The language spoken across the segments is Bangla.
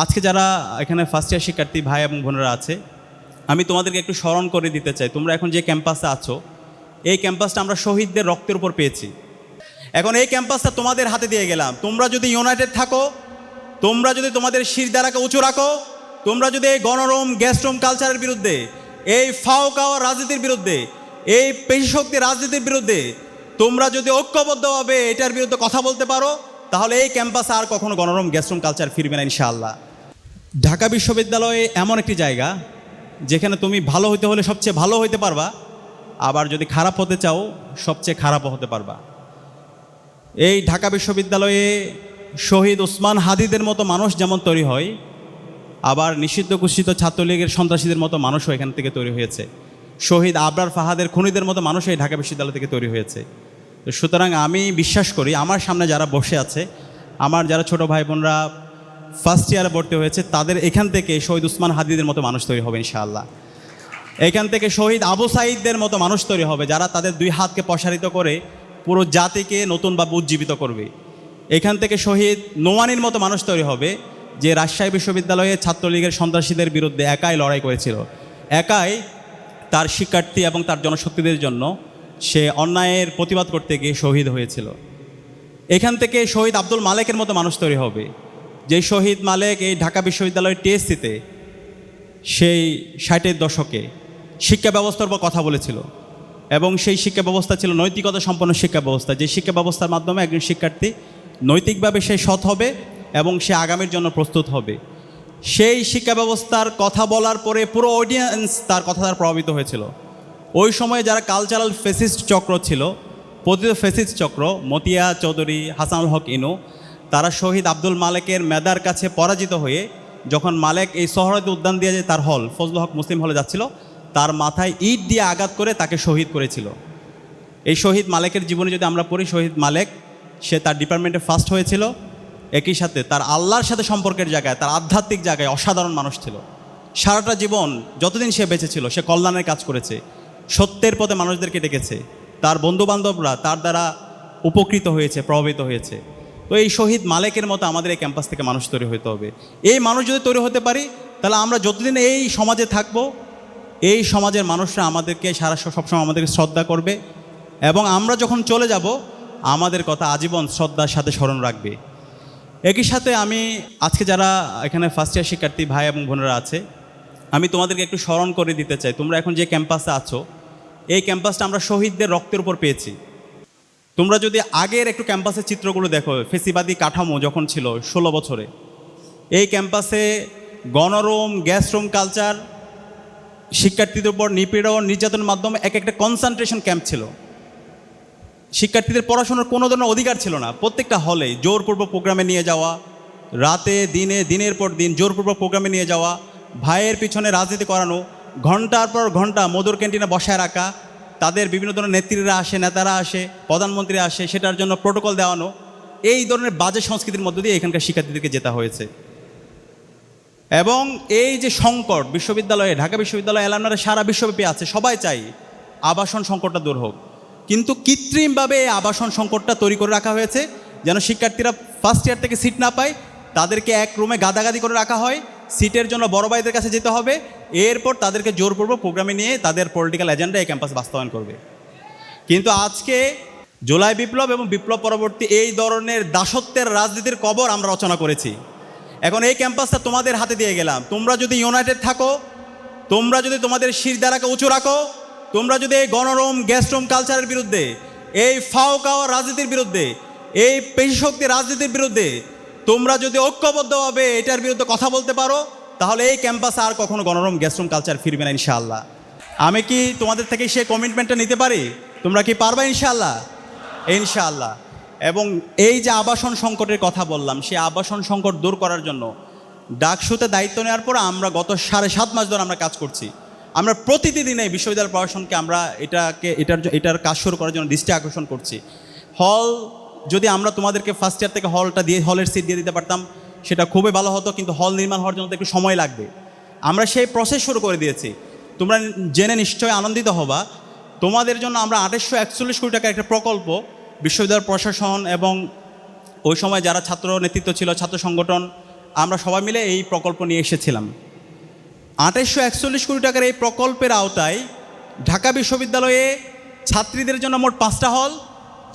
আজকে যারা এখানে ফার্স্ট ইয়ার শিক্ষার্থী ভাই এবং বোনেরা আছে, আমি তোমাদেরকে একটু স্মরণ করে দিতে চাই, তোমরা এখন যে ক্যাম্পাসে আছো, এই ক্যাম্পাসটা আমরা শহীদদের রক্তের উপর পেয়েছি। এখন এই ক্যাম্পাসটা তোমাদের হাতে দিয়ে গেলাম। তোমরা যদি ইউনাইটেড থাকো, তোমরা যদি তোমাদের শিরদাঁড়াকে উঁচু রাখো, তোমরা যদি এই গণরুম গ্যাস্ট্রুম কালচারের বিরুদ্ধে, এই ফাও খাওয়া রাজনীতির বিরুদ্ধে, এই পেশি রাজনীতির বিরুদ্ধে তোমরা যদি ঐক্যবদ্ধভাবে এটার বিরুদ্ধে কথা বলতে পারো, তাহলে এই ক্যাম্পাসে আর কখনো গণরুম গ্যাস্ট্রুম কালচার ফিরবে না ইনশাআল্লাহ। ঢাকা বিশ্ববিদ্যালয়ে এমন একটি জায়গা যেখানে তুমি ভালো হতে হলে সবচেয়ে ভালো হতে পারবা, আবার যদি খারাপ হতে চাও সবচেয়ে খারাপও হতে পারবা। এই ঢাকা বিশ্ববিদ্যালয়ে শহীদ ওসমান হাদিদের মতো মানুষ যেমন তৈরি হয়, আবার নিষিদ্ধ ঘোষিত ছাত্রলীগের সন্ত্রাসীদের মতো মানুষও এখান থেকে তৈরি হয়েছে। শহীদ আবরার ফাহাদের খুনিদের মতো মানুষও এই ঢাকা বিশ্ববিদ্যালয় থেকে তৈরি হয়েছে। তো সুতরাং আমি বিশ্বাস করি আমার সামনে যারা বসে আছে, আমার যারা ছোট ভাই বোনরা ফার্স্ট ইয়ারে ভর্তি হয়েছে, তাদের এখান থেকে শহীদ ওসমান হাদিদের মতো মানুষ তৈরি হবে ইনশাআল্লাহ। এখান থেকে শহীদ আবু সাঈদদের মতো মানুষ তৈরি হবে, যারা তাদের দুই হাতকে প্রসারিত করে পুরো জাতিকে নতুনভাবে উজ্জীবিত করবে। এখান থেকে শহীদ নোমানির মতো মানুষ তৈরি হবে, যে রাজশাহী বিশ্ববিদ্যালয়ে ছাত্রলীগের সন্ত্রাসীদের বিরুদ্ধে একাই লড়াই করেছিল, একাই তার শিক্ষার্থী এবং তার জনশক্তিদের জন্য সে অন্যায়ের প্রতিবাদ করতে গিয়ে শহীদ হয়েছিল। এখান থেকে শহীদ আব্দুল মালেকের মতো মানুষ তৈরি হবে, যে শহীদ মালেক এই ঢাকা বিশ্ববিদ্যালয়ের টিএসসিতে সেই 60-এর দশকে শিক্ষা ব্যবস্থার উপর কথা বলেছিল, এবং সেই শিক্ষা ব্যবস্থা ছিল নৈতিকতা সম্পন্ন শিক্ষা ব্যবস্থা, যে শিক্ষা ব্যবস্থার মাধ্যমে একজন শিক্ষার্থী নৈতিকভাবে সে সৎ হবে এবং সে আগামীর জন্য প্রস্তুত হবে। সেই শিক্ষা ব্যবস্থার কথা বলার পরে পুরো অডিয়েন্স তার কথা দ্বারা প্রভাবিত হয়েছিল। ওই সময়ে যারা কালচারাল ফেসিস্ট চক্র ছিল, পতিত ফেসিস্ট চক্র, মতিয়া চৌধুরী, হাসানুল হক ইনু, তারা শহীদ আব্দুল মালেকের মেধার কাছে পরাজিত হয়ে যখন মালেক এই সোহরাওয়ার্দী উদ্যান দিয়ে যে তার হল ফজলুল হক মুসলিম হলে যাচ্ছিল, তার মাথায় ইট দিয়ে আঘাত করে তাকে শহীদ করেছিল। এই শহীদ মালেকের জীবনে যদি আমরা পড়ি, শহীদ মালেক সে তার ডিপার্টমেন্টে ফার্স্ট হয়েছিল, একই সাথে তার আল্লাহর সাথে সম্পর্কের জায়গায়, তার আধ্যাত্মিক জায়গায় অসাধারণ মানুষ ছিল। সারাটা জীবন যতদিন সে বেঁচে ছিল সে কল্যাণের কাজ করেছে, সত্যের পথে মানুষদেরকে ডেকেছে, তার বন্ধুবান্ধবরা তার দ্বারা উপকৃত হয়েছে, প্রভাবিত হয়েছে। তো এই শহীদ মালেকের মতো আমাদের এই ক্যাম্পাস থেকে মানুষ তৈরি হতে হবে। এই মানুষ যদি তৈরি হতে পারি, তাহলে আমরা যতদিন এই সমাজে থাকব, এই সমাজের মানুষরা আমাদেরকে সবসময় আমাদেরকে শ্রদ্ধা করবে, এবং আমরা যখন চলে যাব আমাদের কথা আজীবন শ্রদ্ধার সাথে স্মরণ রাখবে। একই সাথে আমি আজকে যারা এখানে ফার্স্ট ইয়ার শিক্ষার্থী ভাই এবং বোনেরা আছে, আমি তোমাদেরকে একটু স্মরণ করে দিতে চাই, তোমরা এখন যে ক্যাম্পাসে আছো, এই ক্যাম্পাসটা আমরা শহীদদের রক্তের উপর পেয়েছি। তোমরা যদি আগের একটু ক্যাম্পাসের চিত্রগুলো দেখো, ফেসিবাদী কাঠামো যখন ছিল 16 বছরে, এই ক্যাম্পাসে গণরুম গ্যাসরুম কালচার, শিক্ষার্থীদের উপর নিপীড়ন নির্যাতনের মাধ্যমে এক একটা কনসেন্ট্রেশন ক্যাম্প ছিল। শিক্ষার্থীদের পড়াশোনার কোনো ধরনের অধিকার ছিল না। প্রত্যেকটা হলে জোরপূর্বক প্রোগ্রামে নিয়ে যাওয়া, রাতে দিনে দিনের পর দিন জোরপূর্বক প্রোগ্রামে নিয়ে যাওয়া, ভাইয়ের পিছনে রাজনীতি করানো, ঘন্টার পর ঘন্টা মধুর ক্যান্টিনে বসায় রাখা, তাদের বিভিন্ন ধরনের নেত্রীরা আসে, নেতারা আসে, প্রধানমন্ত্রী আসে, সেটার জন্য প্রোটোকল দেওয়ানো, এই ধরনের বাজে সংস্কৃতির মধ্য দিয়ে এখানকার শিক্ষার্থীদেরকে যেতে হয়েছে। এবং এই যে সংকট বিশ্ববিদ্যালয়ে, ঢাকা বিশ্ববিদ্যালয় অ্যালামনারা সারা বিশ্বব্যাপী আছে, সবাই চাই আবাসন সংকটটা দূর হোক, কিন্তু কৃত্রিমভাবে এই আবাসন সংকটটা তৈরি করে রাখা হয়েছে যেন শিক্ষার্থীরা ফার্স্ট ইয়ার থেকে সিট না পায়, তাদেরকে এক রুমে গাদাগাদি করে রাখা হয়, সিটের জন্য বড় ভাইদের কাছে যেতে হবে, এরপর তাদেরকে জোরপূর্বক প্রোগ্রামে নিয়ে তাদের পলিটিক্যাল এজেন্ডা এই ক্যাম্পাসে বাস্তবায়ন করবে। কিন্তু আজকে জুলাই বিপ্লব এবং বিপ্লব পরবর্তী এই ধরনের দাসত্বের রাজনীতির কবর আমরা রচনা করেছি। এখন এই ক্যাম্পাসটা তোমাদের হাতে দিয়ে গেলাম। তোমরা যদি ইউনাইটেড থাকো, তোমরা যদি তোমাদের শিরদাঁড়াকে উঁচু রাখো, তোমরা যদি এই গণরুম গ্যাস্ট্রুম কালচারের বিরুদ্ধে, এই ফাও খাওয়া রাজনীতির বিরুদ্ধে, এই পেশি রাজনীতির বিরুদ্ধে তোমরা যদি ঐক্যবদ্ধভাবে এটার বিরুদ্ধে কথা বলতে পারো, তাহলে এই ক্যাম্পাসে আর কখনো গণরুম গ্যাস্ট্রুম কালচার ফিরবে না ইনশাআল্লাহ। আমি কি তোমাদের থেকে সেই কমিটমেন্টটা নিতে পারি? তোমরা কি পারবা ইনশাআল্লাহ? ইনশাআল্লাহ। এবং এই যে আবাসন সংকটের কথা বললাম, সেই আবাসন সংকট দূর করার জন্য ডাকসুতে দায়িত্ব নেওয়ার পর আমরা গত 7.5 মাস ধরে আমরা কাজ করছি। আমরা প্রতিদিন এই বিশ্ববিদ্যালয় প্রশাসনকে আমরা এটার কাজ শুরু করার জন্য দৃষ্টি আকর্ষণ করছি। হল যদি আমরা তোমাদেরকে ফার্স্ট ইয়ার থেকে হলটা দিয়ে, হলের সিট দিয়ে দিতে পারতাম সেটা খুবই ভালো হতো, কিন্তু হল নির্মাণ হওয়ার জন্য তো একটু সময় লাগবে। আমরা সেই প্রসেস শুরু করে দিয়েছি। তোমরা জেনে নিশ্চয়ই আনন্দিত হবা, তোমাদের জন্য আমরা 2841 কোটি টাকার একটা প্রকল্প বিশ্ববিদ্যালয় প্রশাসন এবং ওই সময় যারা ছাত্র নেতৃত্ব ছিল, ছাত্র সংগঠন আমরা সবাই মিলে এই প্রকল্প নিয়ে এসেছিলাম। 2841 কোটি টাকার এই প্রকল্পের আওতায় ঢাকা বিশ্ববিদ্যালয়ে ছাত্রীদের জন্য মোট 5টা হল,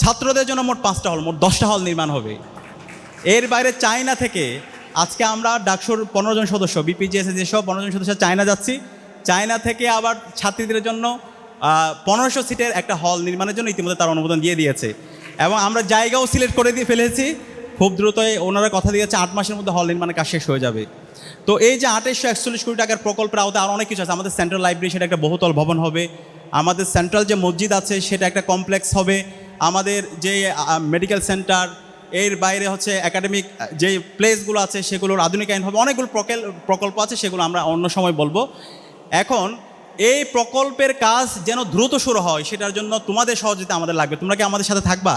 ছাত্রদের জন্য মোট 5টা হল, মোট 10টা হল নির্মাণ হবে। এর বাইরে চায়না থেকে আজকে আমরা ডাকসুর 15 জন সদস্য, বিপিজিএসএ যেসব 15 জন সদস্য চায়না যাচ্ছি, চায়না থেকে আবার ছাত্রীদের জন্য 1500 সিটের একটা হল নির্মাণের জন্য ইতিমধ্যে তার অনুমোদন দিয়ে দিয়েছে এবং আমরা জায়গাও সিলেক্ট করে দিয়ে ফেলেছি। খুব দ্রুতই ওনারা কথা দিয়েছে 8 মাসের মধ্যে হল নির্মাণের কাজ শেষ হয়ে যাবে। তো এই যে 2841 কোটি টাকার প্রকল্পের আওতায় আরও অনেক কিছু আছে। আমাদের সেন্ট্রাল লাইব্রেরি, সেটা একটা বহুতল ভবন হবে। আমাদের সেন্ট্রাল যে মসজিদ আছে সেটা একটা কমপ্লেক্স হবে। আমাদের যে মেডিকেল সেন্টার, এর বাইরে হচ্ছে একাডেমিক যে প্লেসগুলো আছে সেগুলোর আধুনিকায়ন হবে। অনেকগুলো প্রকল্প আছে, সেগুলো আমরা অন্য সময় বলবো। এখন এই প্রকল্পের কাজ যেন দ্রুত শুরু হয়, সেটার জন্য তোমাদের সহযোগিতা আমাদের লাগবে। তোমরা কি আমাদের সাথে থাকবা?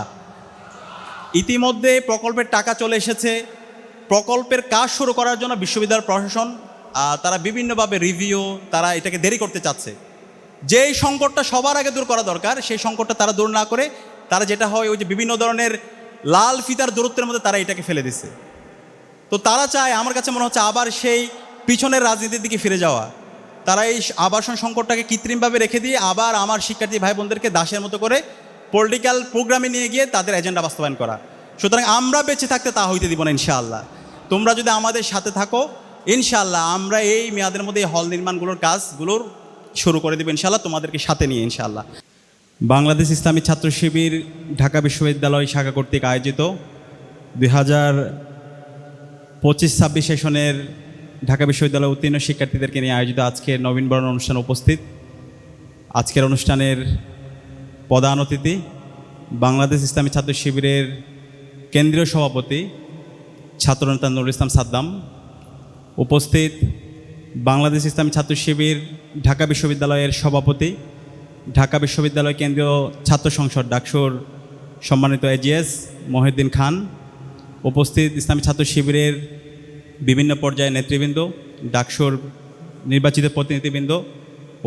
ইতিমধ্যে প্রকল্পের টাকা চলে এসেছে। প্রকল্পের কাজ শুরু করার জন্য বিশ্ববিদ্যালয় প্রশাসন তারা বিভিন্নভাবে রিভিউ, তারা এটাকে দেরি করতে চাচ্ছে। যেই সংকটটা সবার আগে দূর করা দরকার, সেই সংকটটা তারা দূর না করে তারা যেটা হয় ওই যে বিভিন্ন ধরনের লাল ফিতার দূরত্বের মধ্যে তারা এটাকে ফেলে দিছে। তো তারা চায়, আমার কাছে মনে হচ্ছে, আবার সেই পিছনের রাজনীতির দিকে ফিরে যাওয়া। তারা এই আবাসন সংকটটাকে কৃত্রিমভাবে রেখে দিয়ে আবার আমার শিক্ষার্থী ভাই বোনদেরকে দাসের মতো করে পলিটিক্যাল প্রোগ্রামে নিয়ে গিয়ে তাদের এজেন্ডা বাস্তবায়ন করা। সুতরাং আমরা বেঁচে থাকতে তা হইতে দিব না ইনশাআল্লাহ। তোমরা যদি আমাদের সাথে থাকো, ইনশাআল্লাহ আমরা এই মেয়াদের মধ্যে এই হল নির্মাণগুলোর কাজগুলোর শুরু করে দেবো ইনশাআল্লাহ, তোমাদেরকে সাথে নিয়ে ইনশাআল্লাহ। বাংলাদেশ ইসলামী ছাত্র শিবির ঢাকা বিশ্ববিদ্যালয় শাখা কর্তৃক আয়োজিত 2025-26 সেশনের ঢাকা বিশ্ববিদ্যালয় উত্তীর্ণ শিক্ষার্থীদেরকে নিয়ে আয়োজিত আজকের নবীনবরণ অনুষ্ঠানে উপস্থিত। আজকের অনুষ্ঠানের প্রধান অতিথি বাংলাদেশ ইসলামী ছাত্র শিবিরের কেন্দ্রীয় সভাপতি ছাত্রনেতা নুরুল ইসলাম সাদ্দাম, উপস্থিত বাংলাদেশ ইসলামী ছাত্র শিবির ঢাকা বিশ্ববিদ্যালয়ের সভাপতি, ঢাকা বিশ্ববিদ্যালয় কেন্দ্রীয় ছাত্র সংসদ ডাকসুর সম্মানিত এজিএস মহিউদ্দিন খান, উপস্থিত ইসলামী ছাত্র শিবিরের বিভিন্ন পর্যায়ের নেতৃবৃন্দ, ডাকসুর নির্বাচিত প্রতিনিধিবৃন্দ,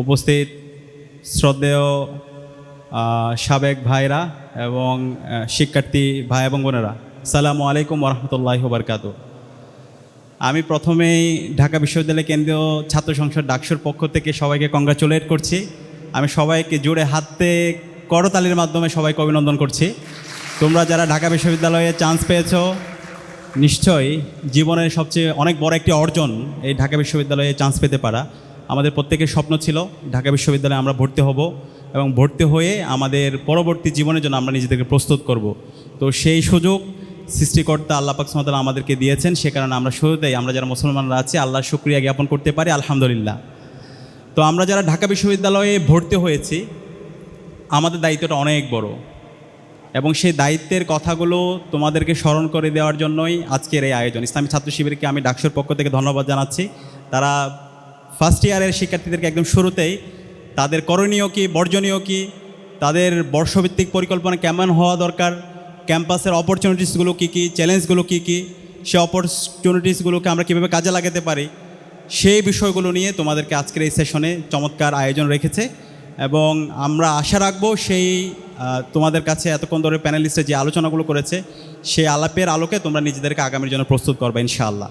উপস্থিত শ্রদ্ধেয় সাবেক ভাইরা এবং শিক্ষার্থী ভাই এবং বোনেরা, আসসালামু আলাইকুম ওরহমতুল্লাহি ওয়া বারাকাতুহু। আমি প্রথমেই ঢাকা বিশ্ববিদ্যালয় কেন্দ্রীয় ছাত্র সংসদ ডাকসুর পক্ষ থেকে সবাইকে কংগ্রাচুলেট করছি। আমি সবাইকে জোরে হাতে করতালির মাধ্যমে সবাইকে অভিনন্দন করছি। তোমরা যারা ঢাকা বিশ্ববিদ্যালয়ে চান্স পেয়েছো, নিশ্চয়ই জীবনের সবচেয়ে অনেক বড় একটি অর্জন এই ঢাকা বিশ্ববিদ্যালয়ে চান্স পেতে পারা। আমাদের প্রত্যেকের স্বপ্ন ছিল ঢাকা বিশ্ববিদ্যালয়ে আমরা ভর্তি হব এবং ভর্তি হয়ে আমাদের পরবর্তী জীবনের জন্য আমরা নিজেদেরকে প্রস্তুত করব। তো সেই সুযোগ সৃষ্টিকর্তা আল্লাহ পাক সুবহানাহু ওয়া তাআলা আমাদেরকে দিয়েছেন। সে কারণে আমরা শুরুতেই আমরা যারা মুসলমানরা আছি আল্লাহর শুকরিয়া জ্ঞাপন করতে পারি, আলহামদুলিল্লাহ। তো আমরা যারা ঢাকা বিশ্ববিদ্যালয়ে ভর্তি হয়েছি, আমাদের দায়িত্বটা অনেক বড় এবং সেই দায়িত্বের কথাগুলো তোমাদেরকে স্মরণ করে দেওয়ার জন্যই আজকের এই আয়োজন। ইসলামী ছাত্র শিবিরকে আমি ডাকসুর পক্ষ থেকে ধন্যবাদ জানাচ্ছি। তারা ফার্স্ট ইয়ারের শিক্ষার্থীদেরকে একদম শুরুতেই তাদের করণীয় কী, বর্জনীয় কী, তাদের বর্ষভিত্তিক পরিকল্পনা কেমন হওয়া দরকার, ক্যাম্পাসের অপরচুনিটিসগুলো কী কী, চ্যালেঞ্জগুলো কী কী, সেই অপরচুনিটিসগুলোকে আমরা কীভাবে কাজে লাগাতে পারি, সেই বিষয়গুলো নিয়ে তোমাদেরকে আজকের এই সেশনে চমৎকার আয়োজন রেখেছে এবং আমরা আশা রাখবো সেই তোমাদের কাছে এতক্ষণ ধরে প্যানেলিস্টে যে আলোচনাগুলো করেছে সেই আলাপের আলোকে তোমরা নিজেদেরকে আগামীর জন্য প্রস্তুত করবে ইনশাআল্লাহ।